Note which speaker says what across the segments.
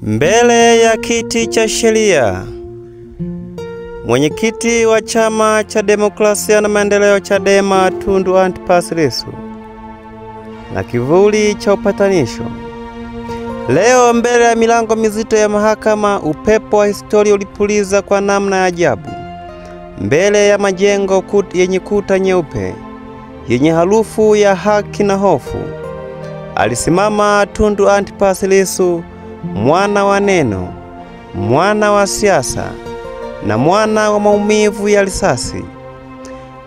Speaker 1: Mbele ya kiti cha sheria, mwenyekiti wa Chama cha Demokrasia na Maendeleo Chadema Tundu Antipas Lissu na kivuli cha upatanisho. Leo mbele ya milango mizito ya mahakama, upepo wa historia ulipuliza kwa namna ya ajabu. Mbele ya majengo yenye kuta nyeupe, yenye harufu ya haki na hofu, alisimama Tundu Antipas Lissu, mwana wa neno, mwana wa siasa na mwana wa maumivu ya risasi.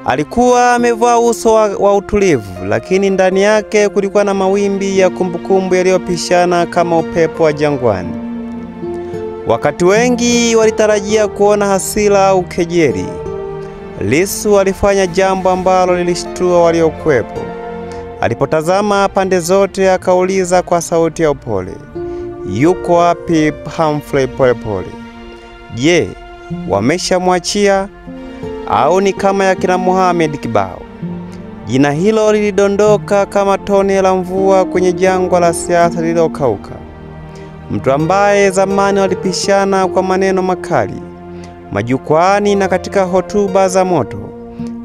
Speaker 1: Alikuwa amevaa uso wa utulivu, lakini ndani yake kulikuwa na mawimbi ya kumbukumbu yaliyopishana kama upepo wa jangwani. Wakati wengi walitarajia kuona hasira au kejeli, Lissu alifanya jambo ambalo lilishtua waliokuwepo. Alipotazama pande zote, akauliza kwa sauti ya upole, "Yuko wapi Humphrey Polepole? Je, wameshamwachia au ni kama ya kina Mohamed Kibao?" Jina hilo lilidondoka kama tone la mvua kwenye jangwa la siasa lililokauka. Mtu ambaye zamani walipishana kwa maneno makali majukwaani na katika hotuba za moto,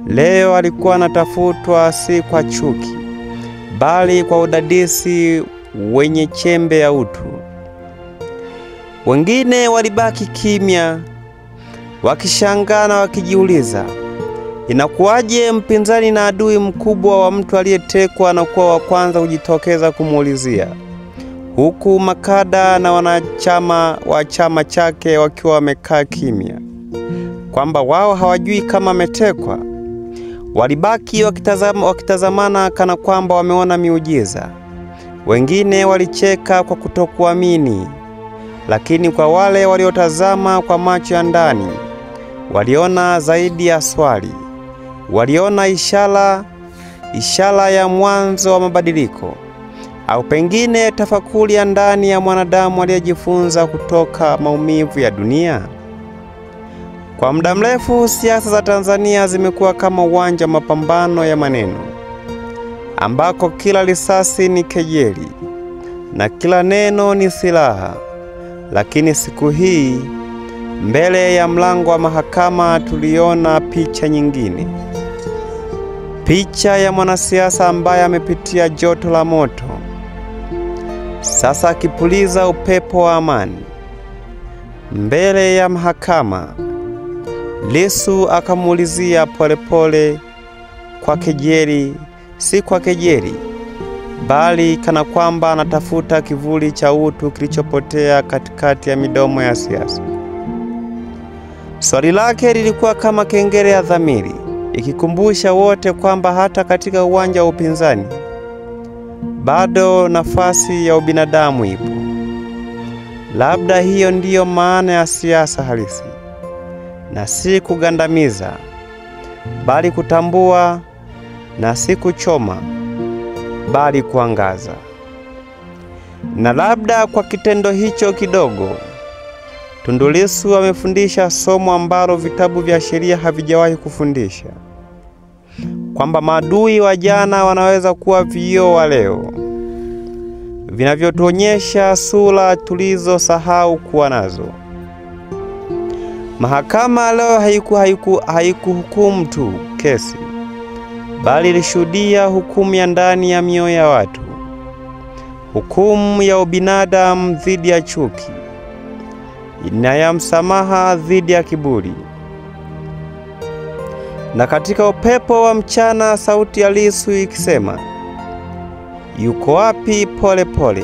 Speaker 1: leo alikuwa anatafutwa si kwa chuki, bali kwa udadisi wenye chembe ya utu. Wengine walibaki kimya, wakishangaa na wakijiuliza, inakuwaje mpinzani na adui mkubwa wa mtu aliyetekwa na kuwa wa kwanza kujitokeza kumuulizia, huku makada na wanachama wa chama chake wakiwa wamekaa kimya, kwamba wao hawajui kama ametekwa. Walibaki wakitazamana kana kwamba wameona miujiza. Wengine walicheka kwa kutokuamini, lakini kwa wale waliotazama kwa macho ya ndani, waliona zaidi ya swali. Waliona ishara ya mwanzo wa mabadiliko, au pengine tafakuri ya ndani ya mwanadamu aliyejifunza kutoka maumivu ya dunia. Kwa muda mrefu siasa za Tanzania zimekuwa kama uwanja wa mapambano ya maneno, ambako kila risasi ni kejeli na kila neno ni silaha. Lakini siku hii, mbele ya mlango wa mahakama, tuliona picha nyingine. Picha ya mwanasiasa ambaye amepitia joto la moto, sasa akipuliza upepo wa amani. Mbele ya mahakama, Lissu akamuulizia Polepole kwa kejeli, si kwa kejeli, bali kana kwamba anatafuta kivuli cha utu kilichopotea katikati ya midomo ya siasa. Swali lake lilikuwa kama kengele ya dhamiri, ikikumbusha wote kwamba hata katika uwanja wa upinzani bado nafasi ya ubinadamu ipo. Labda hiyo ndiyo maana ya siasa halisi, na si kugandamiza, bali kutambua, na si kuchoma, bali kuangaza. Na labda kwa kitendo hicho kidogo, Tundu Lissu amefundisha somo ambalo vitabu vya sheria havijawahi kufundisha, kwamba maadui wa jana wanaweza kuwa vioo wa leo, vinavyotuonyesha sura tulizosahau kuwa nazo. Mahakama leo haikuhukumu tu kesi, bali ilishuhudia hukumu ya ndani ya mioyo ya watu, hukumu ya ubinadamu dhidi ya chuki, na ya msamaha dhidi ya kiburi. Na katika upepo wa mchana, sauti ya Lissu ikisema, "Yuko wapi Polepole?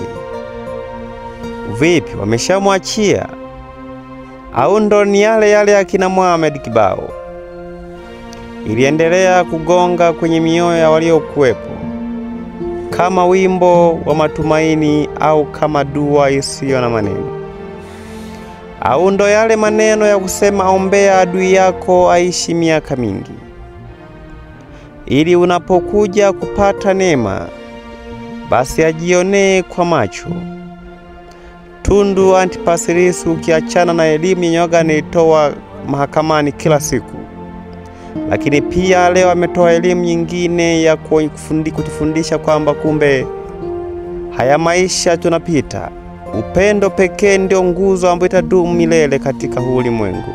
Speaker 1: Vipi, wameshamwachia au ndo ni yale ya kina Mohamed Kibao?" iliendelea kugonga kwenye mioyo ya waliokuwepo, kama wimbo wa matumaini au kama dua isiyo na maneno. Au ndo yale maneno ya kusema, ombea adui yako aishi miaka mingi, ili unapokuja kupata neema, basi ajionee kwa macho. Tundu Antipas Lissu, ukiachana na elimu yenye anaitoa mahakamani kila siku, lakini pia leo ametoa elimu nyingine ya kutufundisha kwamba kumbe haya maisha tunapita, Upendo pekee ndio nguzo ambayo itadumu milele katika huu ulimwengu.